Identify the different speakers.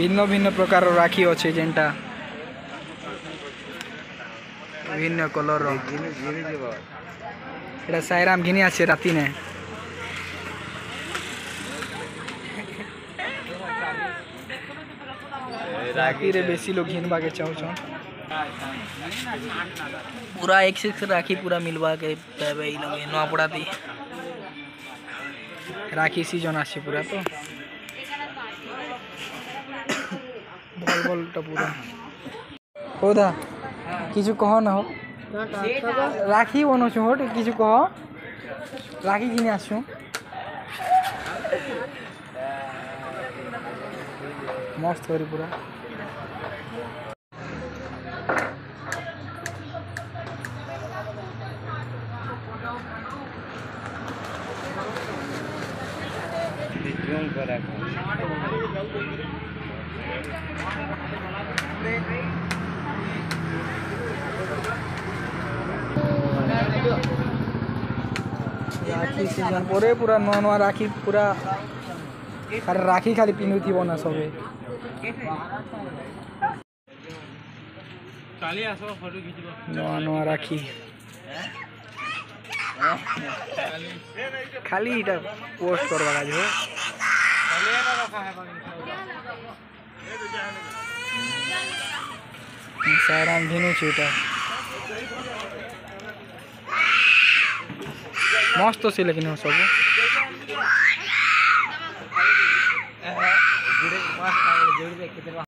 Speaker 1: भिन्न भिन्न प्रकार राखी अच्छे जेनटा भिन्न कलर एटा साईराम घिनी आछे राती ने राखी रे बेसी लोग घिनबा के चाहछन पूरा एक से राखी पूरा मिलवा के पेबे इ लोग नवा पड़ा दी राखी सीजन आछे पूरा तो बल बलटा पूरा होदा किछु कहो ना हो राखी बनो छु होट किछु कहो राखी किने आछु मस्त करी पूरा राखी सीजन पर पूरा नुआ नुआ राखी पूरा अरे राखी खाली पिन्धुथी ना सबे नुआ नुआ राखी खाली इटा पोस्ट करवा जो साईराम घिनु छुटा मस्त से लेकिन हो सब